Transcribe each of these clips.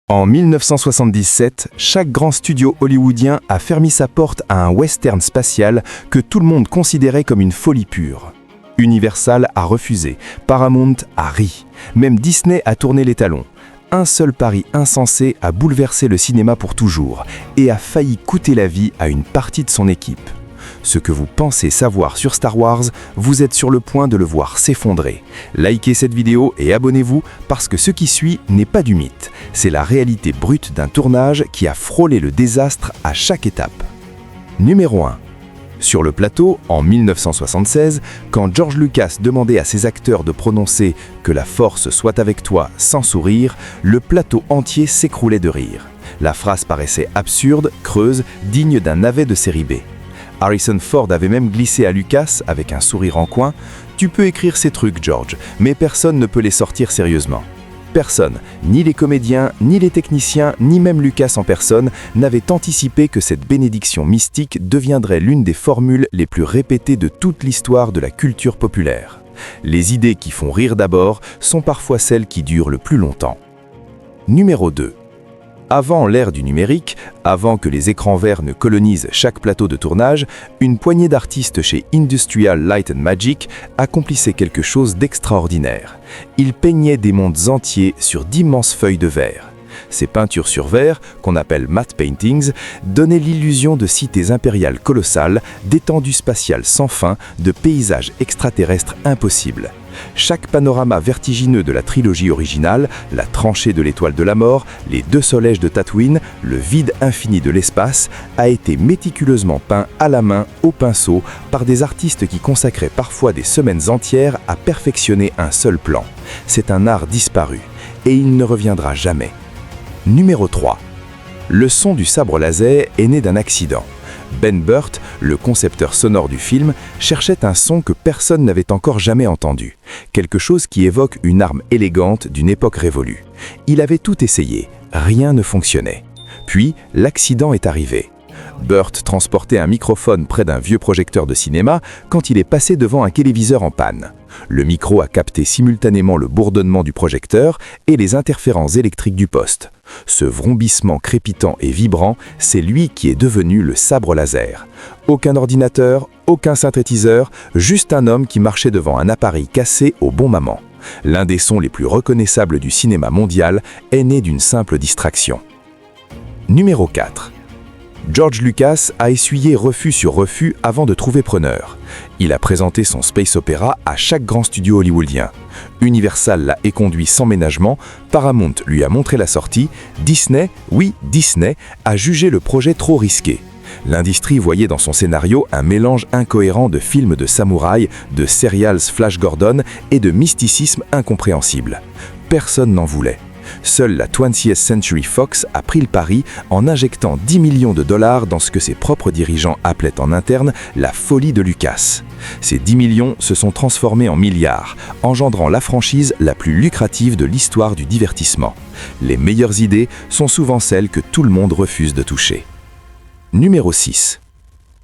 En 1977, chaque grand studio hollywoodien a fermé sa porte à un western spatial que tout le monde considérait comme une folie pure. Universal a refusé, Paramount a ri, même Disney a tourné les talons. Un seul pari insensé a bouleversé le cinéma pour toujours et a failli coûter la vie à une partie de son équipe. Ce que vous pensez savoir sur Star Wars, vous êtes sur le point de le voir s'effondrer. Likez cette vidéo et abonnez-vous parce que ce qui suit n'est pas du mythe. C'est la réalité brute d'un tournage qui a frôlé le désastre à chaque étape. Numéro 1. Sur le plateau, en 1976, quand George Lucas demandait à ses acteurs de prononcer « Que la force soit avec toi » sans sourire, le plateau entier s'écroulait de rire. La phrase paraissait absurde, creuse, digne d'un navet de série B. Harrison Ford avait même glissé à Lucas, avec un sourire en coin, « Tu peux écrire ces trucs, George, mais personne ne peut les sortir sérieusement. » Personne, ni les comédiens, ni les techniciens, ni même Lucas en personne, n'avait anticipé que cette bénédiction mystique deviendrait l'une des formules les plus répétées de toute l'histoire de la culture populaire. Les idées qui font rire d'abord sont parfois celles qui durent le plus longtemps. Numéro 2. Avant l'ère du numérique, avant que les écrans verts ne colonisent chaque plateau de tournage, une poignée d'artistes chez Industrial Light and Magic accomplissaient quelque chose d'extraordinaire. Ils peignaient des mondes entiers sur d'immenses feuilles de verre. Ces peintures sur verre, qu'on appelle matte paintings, donnaient l'illusion de cités impériales colossales, d'étendues spatiales sans fin, de paysages extraterrestres impossibles. Chaque panorama vertigineux de la trilogie originale, la tranchée de l'étoile de la mort, les deux soleils de Tatooine, le vide infini de l'espace, a été méticuleusement peint à la main, au pinceau, par des artistes qui consacraient parfois des semaines entières à perfectionner un seul plan. C'est un art disparu, et il ne reviendra jamais. Numéro 3. Le son du sabre laser est né d'un accident. Ben Burtt, le concepteur sonore du film, cherchait un son que personne n'avait encore jamais entendu. Quelque chose qui évoque une arme élégante d'une époque révolue. Il avait tout essayé, rien ne fonctionnait. Puis, l'accident est arrivé. Burtt transportait un microphone près d'un vieux projecteur de cinéma quand il est passé devant un téléviseur en panne. Le micro a capté simultanément le bourdonnement du projecteur et les interférences électriques du poste. Ce vrombissement crépitant et vibrant, c'est lui qui est devenu le sabre laser. Aucun ordinateur, aucun synthétiseur, juste un homme qui marchait devant un appareil cassé au bon moment. L'un des sons les plus reconnaissables du cinéma mondial est né d'une simple distraction. Numéro 4. George Lucas a essuyé refus sur refus avant de trouver preneur. Il a présenté son space opéra à chaque grand studio hollywoodien. Universal l'a éconduit sans ménagement, Paramount lui a montré la sortie, Disney, oui Disney, a jugé le projet trop risqué. L'industrie voyait dans son scénario un mélange incohérent de films de samouraïs, de serials Flash Gordon et de mysticisme incompréhensible. Personne n'en voulait. Seule la 20th Century Fox a pris le pari en injectant 10 millions de dollars dans ce que ses propres dirigeants appelaient en interne la folie de Lucas. Ces 10 millions se sont transformés en milliards, engendrant la franchise la plus lucrative de l'histoire du divertissement. Les meilleures idées sont souvent celles que tout le monde refuse de toucher. Numéro 6.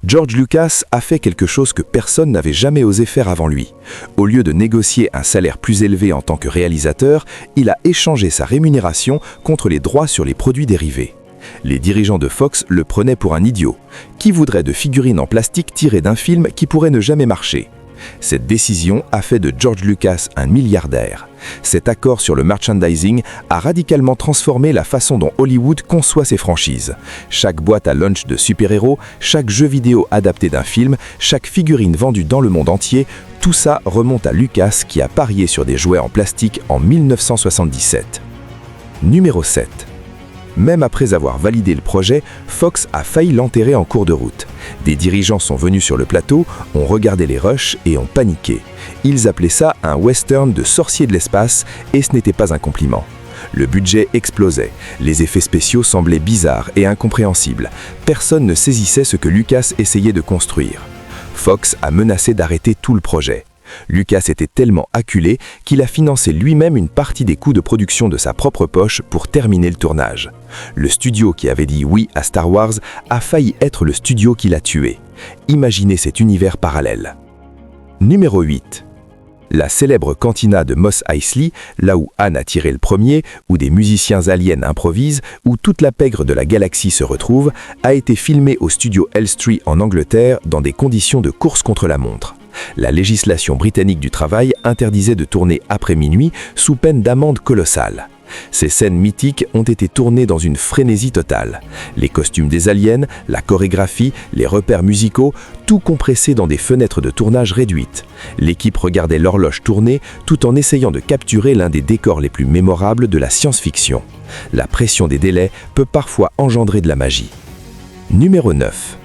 George Lucas a fait quelque chose que personne n'avait jamais osé faire avant lui. Au lieu de négocier un salaire plus élevé en tant que réalisateur, il a échangé sa rémunération contre les droits sur les produits dérivés. Les dirigeants de Fox le prenaient pour un idiot. Qui voudrait de figurines en plastique tirées d'un film qui pourrait ne jamais marcher ? Cette décision a fait de George Lucas un milliardaire. Cet accord sur le merchandising a radicalement transformé la façon dont Hollywood conçoit ses franchises. Chaque boîte à lunch de super-héros, chaque jeu vidéo adapté d'un film, chaque figurine vendue dans le monde entier, tout ça remonte à Lucas qui a parié sur des jouets en plastique en 1977. Numéro 7. Même après avoir validé le projet, Fox a failli l'enterrer en cours de route. Des dirigeants sont venus sur le plateau, ont regardé les rushs et ont paniqué. Ils appelaient ça un western de sorciers de l'espace et ce n'était pas un compliment. Le budget explosait, les effets spéciaux semblaient bizarres et incompréhensibles. Personne ne saisissait ce que Lucas essayait de construire. Fox a menacé d'arrêter tout le projet. Lucas était tellement acculé qu'il a financé lui-même une partie des coûts de production de sa propre poche pour terminer le tournage. Le studio qui avait dit oui à Star Wars a failli être le studio qui l'a tué. Imaginez cet univers parallèle. Numéro 8. La célèbre cantina de Mos Eisley, là où Anne a tiré le premier, où des musiciens aliens improvisent, où toute la pègre de la galaxie se retrouve, a été filmée au studio Elstree en Angleterre dans des conditions de course contre la montre. La législation britannique du travail interdisait de tourner après minuit sous peine d'amende colossale. Ces scènes mythiques ont été tournées dans une frénésie totale. Les costumes des aliens, la chorégraphie, les repères musicaux, tout compressé dans des fenêtres de tournage réduites. L'équipe regardait l'horloge tourner tout en essayant de capturer l'un des décors les plus mémorables de la science-fiction. La pression des délais peut parfois engendrer de la magie. Numéro 9.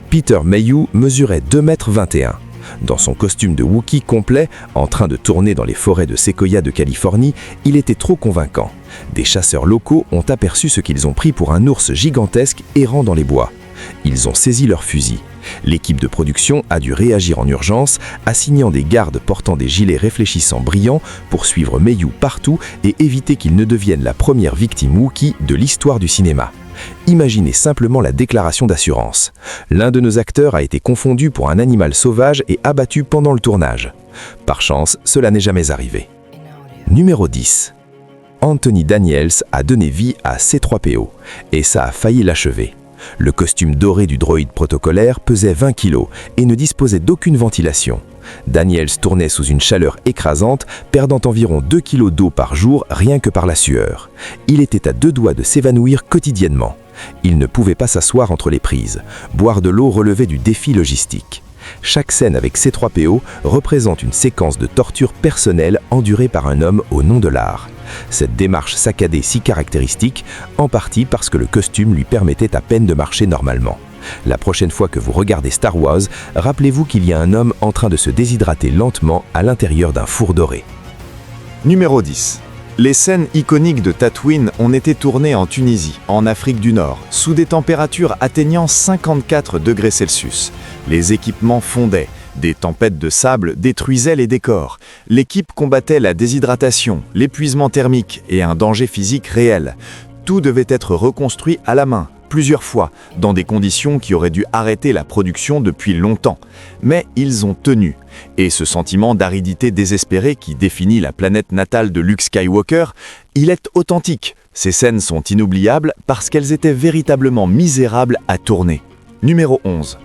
Peter Mayhew mesurait 2,21 m. Dans son costume de Wookiee complet, en train de tourner dans les forêts de séquoia de Californie, il était trop convaincant. Des chasseurs locaux ont aperçu ce qu'ils ont pris pour un ours gigantesque errant dans les bois. Ils ont saisi leurs fusils. L'équipe de production a dû réagir en urgence, assignant des gardes portant des gilets réfléchissants brillants pour suivre Mayhew partout et éviter qu'il ne devienne la première victime Wookiee de l'histoire du cinéma. Imaginez simplement la déclaration d'assurance. L'un de nos acteurs a été confondu pour un animal sauvage et abattu pendant le tournage. Par chance, cela n'est jamais arrivé. Numéro 10. Anthony Daniels a donné vie à C3PO, et ça a failli l'achever. Le costume doré du droïde protocolaire pesait 20 kg et ne disposait d'aucune ventilation. Daniels tournait sous une chaleur écrasante, perdant environ 2 kg d'eau par jour rien que par la sueur. Il était à 2 doigts de s'évanouir quotidiennement. Il ne pouvait pas s'asseoir entre les prises. Boire de l'eau relevait du défi logistique. Chaque scène avec C3PO représente une séquence de torture personnelle endurée par un homme au nom de l'art. Cette démarche saccadée si caractéristique, en partie parce que le costume lui permettait à peine de marcher normalement. La prochaine fois que vous regardez Star Wars, rappelez-vous qu'il y a un homme en train de se déshydrater lentement à l'intérieur d'un four doré. Numéro 10. Les scènes iconiques de Tatooine ont été tournées en Tunisie, en Afrique du Nord, sous des températures atteignant 54 degrés Celsius. Les équipements fondaient. Des tempêtes de sable détruisaient les décors. L'équipe combattait la déshydratation, l'épuisement thermique et un danger physique réel. Tout devait être reconstruit à la main, plusieurs fois, dans des conditions qui auraient dû arrêter la production depuis longtemps. Mais ils ont tenu. Et ce sentiment d'aridité désespérée qui définit la planète natale de Luke Skywalker, il est authentique. Ces scènes sont inoubliables parce qu'elles étaient véritablement misérables à tourner. Numéro 11.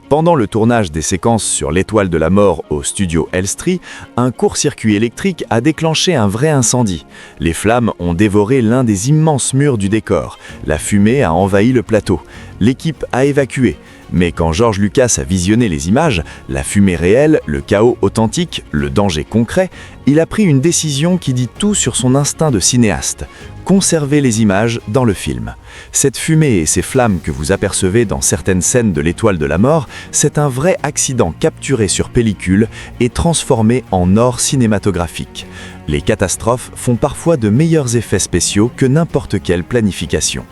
Pendant le tournage des séquences sur l'Étoile de la Mort au studio Elstree, un court-circuit électrique a déclenché un vrai incendie. Les flammes ont dévoré l'un des immenses murs du décor. La fumée a envahi le plateau. L'équipe a évacué. Mais quand George Lucas a visionné les images, la fumée réelle, le chaos authentique, le danger concret, il a pris une décision qui dit tout sur son instinct de cinéaste. Conserver les images dans le film. Cette fumée et ces flammes que vous apercevez dans certaines scènes de l'Étoile de la Mort, c'est un vrai accident capturé sur pellicule et transformé en or cinématographique. Les catastrophes font parfois de meilleurs effets spéciaux que n'importe quelle planification.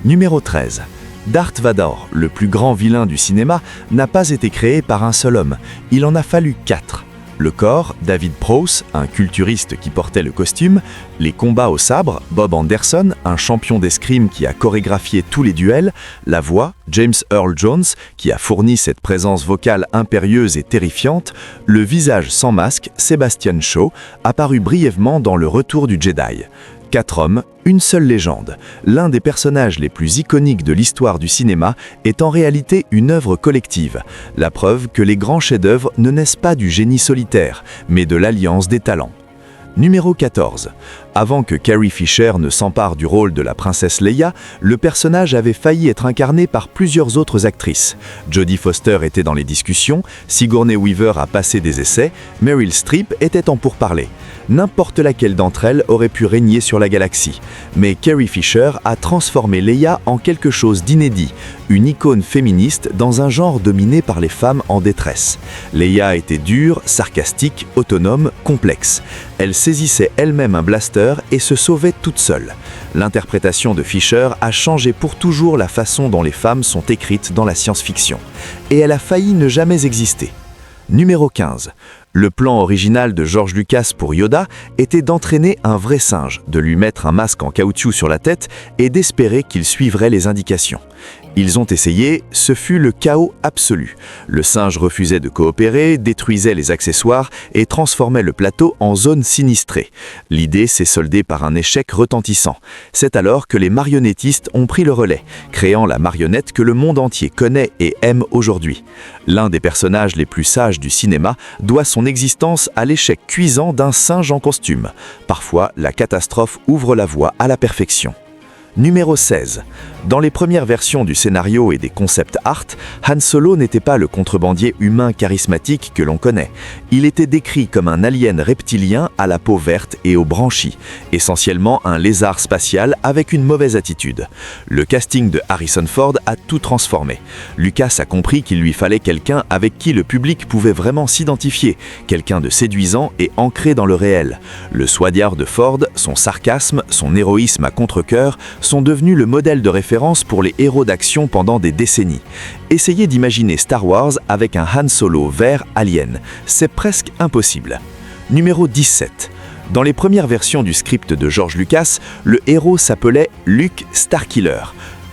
Numéro 13. Darth Vader, le plus grand vilain du cinéma, n'a pas été créé par un seul homme. Il en a fallu 4. Le corps, David Prowse, un culturiste qui portait le costume. Les combats au sabre, Bob Anderson, un champion d'escrime qui a chorégraphié tous les duels. La voix, James Earl Jones, qui a fourni cette présence vocale impérieuse et terrifiante. Le visage sans masque, Sebastian Shaw, apparu brièvement dans Le Retour du Jedi. 4 hommes, une seule légende. L'un des personnages les plus iconiques de l'histoire du cinéma est en réalité une œuvre collective. La preuve que les grands chefs-d'œuvre ne naissent pas du génie solitaire, mais de l'alliance des talents. Numéro 14. Avant que Carrie Fisher ne s'empare du rôle de la princesse Leia, le personnage avait failli être incarné par plusieurs autres actrices. Jodie Foster était dans les discussions, Sigourney Weaver a passé des essais, Meryl Streep était en pourparlers. N'importe laquelle d'entre elles aurait pu régner sur la galaxie. Mais Carrie Fisher a transformé Leia en quelque chose d'inédit, une icône féministe dans un genre dominé par les femmes en détresse. Leia était dure, sarcastique, autonome, complexe. Elle saisissait elle-même un blaster et se sauvait toute seule. L'interprétation de Fisher a changé pour toujours la façon dont les femmes sont écrites dans la science-fiction. Et elle a failli ne jamais exister. Numéro 15. Le plan original de George Lucas pour Yoda était d'entraîner un vrai singe, de lui mettre un masque en caoutchouc sur la tête et d'espérer qu'il suivrait les indications. Ils ont essayé, ce fut le chaos absolu. Le singe refusait de coopérer, détruisait les accessoires et transformait le plateau en zone sinistrée. L'idée s'est soldée par un échec retentissant. C'est alors que les marionnettistes ont pris le relais, créant la marionnette que le monde entier connaît et aime aujourd'hui. L'un des personnages les plus sages du cinéma doit son existence à l'échec cuisant d'un singe en costume. Parfois, la catastrophe ouvre la voie à la perfection. Numéro 16. Dans les premières versions du scénario et des concept art, Han Solo n'était pas le contrebandier humain charismatique que l'on connaît. Il était décrit comme un alien reptilien à la peau verte et aux branchies, essentiellement un lézard spatial avec une mauvaise attitude. Le casting de Harrison Ford a tout transformé. Lucas a compris qu'il lui fallait quelqu'un avec qui le public pouvait vraiment s'identifier, quelqu'un de séduisant et ancré dans le réel. Le swaggart de Ford, son sarcasme, son héroïsme à contre-cœur sont devenus le modèle de référence pour les héros d'action pendant des décennies. Essayez d'imaginer Star Wars avec un Han Solo vert alien. C'est presque impossible. Numéro 17. Dans les premières versions du script de George Lucas, le héros s'appelait Luke Starkiller.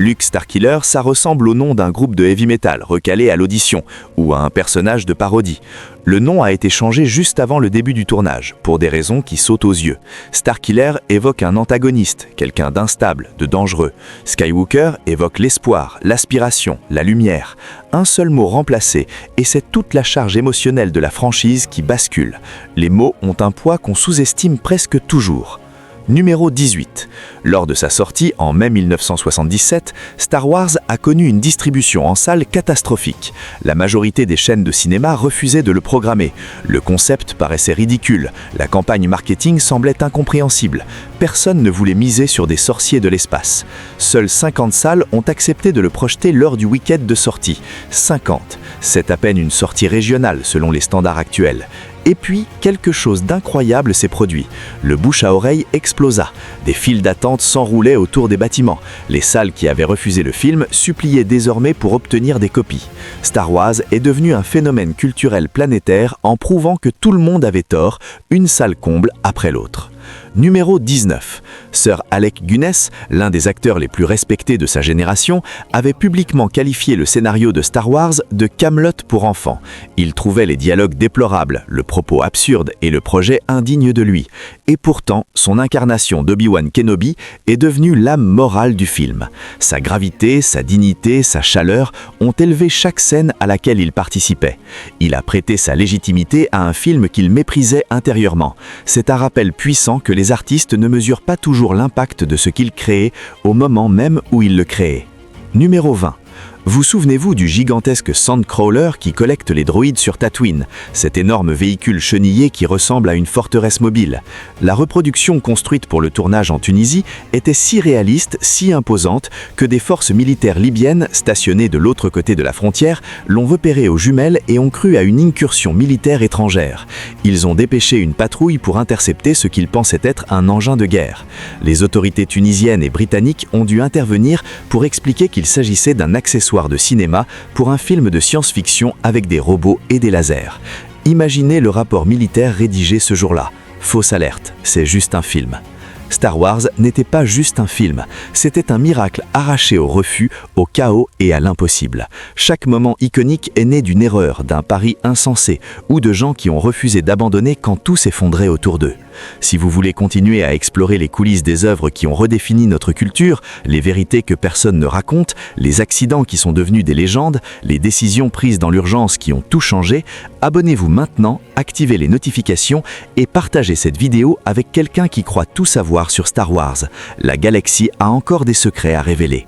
Luke Starkiller, ça ressemble au nom d'un groupe de heavy metal recalé à l'audition ou à un personnage de parodie. Le nom a été changé juste avant le début du tournage, pour des raisons qui sautent aux yeux. Starkiller évoque un antagoniste, quelqu'un d'instable, de dangereux. Skywalker évoque l'espoir, l'aspiration, la lumière. Un seul mot remplacé, et c'est toute la charge émotionnelle de la franchise qui bascule. Les mots ont un poids qu'on sous-estime presque toujours. Numéro 18. Lors de sa sortie en mai 1977, Star Wars a connu une distribution en salle catastrophique. La majorité des chaînes de cinéma refusaient de le programmer. Le concept paraissait ridicule, la campagne marketing semblait incompréhensible. Personne ne voulait miser sur des sorciers de l'espace. Seules 50 salles ont accepté de le projeter lors du week-end de sortie. 50. C'est à peine une sortie régionale selon les standards actuels. Et puis, quelque chose d'incroyable s'est produit. Le bouche à oreille explosa. Des files d'attente s'enroulaient autour des bâtiments. Les salles qui avaient refusé le film suppliaient désormais pour obtenir des copies. Star Wars est devenu un phénomène culturel planétaire en prouvant que tout le monde avait tort, une salle comble après l'autre. Numéro 19. Sir Alec Guinness, l'un des acteurs les plus respectés de sa génération, avait publiquement qualifié le scénario de Star Wars de Camelot pour enfants. Il trouvait les dialogues déplorables, le propos absurde et le projet indigne de lui. Et pourtant, son incarnation d'Obi-Wan Kenobi est devenue l'âme morale du film. Sa gravité, sa dignité, sa chaleur ont élevé chaque scène à laquelle il participait. Il a prêté sa légitimité à un film qu'il méprisait intérieurement. C'est un rappel puissant que les artistes ne mesurent pas toujours l'impact de ce qu'ils créent au moment même où ils le créaient. Numéro 20. Vous souvenez-vous du gigantesque Sandcrawler qui collecte les droïdes sur Tatooine, cet énorme véhicule chenillé qui ressemble à une forteresse mobile? La reproduction construite pour le tournage en Tunisie était si réaliste, si imposante, que des forces militaires libyennes, stationnées de l'autre côté de la frontière, l'ont repéré aux jumelles et ont cru à une incursion militaire étrangère. Ils ont dépêché une patrouille pour intercepter ce qu'ils pensaient être un engin de guerre. Les autorités tunisiennes et britanniques ont dû intervenir pour expliquer qu'il s'agissait d'un accessoire de cinéma pour un film de science-fiction avec des robots et des lasers. Imaginez le rapport militaire rédigé ce jour-là. Fausse alerte, c'est juste un film. Star Wars n'était pas juste un film, c'était un miracle arraché au refus, au chaos et à l'impossible. Chaque moment iconique est né d'une erreur, d'un pari insensé ou de gens qui ont refusé d'abandonner quand tout s'effondrait autour d'eux. Si vous voulez continuer à explorer les coulisses des œuvres qui ont redéfini notre culture, les vérités que personne ne raconte, les accidents qui sont devenus des légendes, les décisions prises dans l'urgence qui ont tout changé, abonnez-vous maintenant, activez les notifications et partagez cette vidéo avec quelqu'un qui croit tout savoir sur Star Wars. La galaxie a encore des secrets à révéler.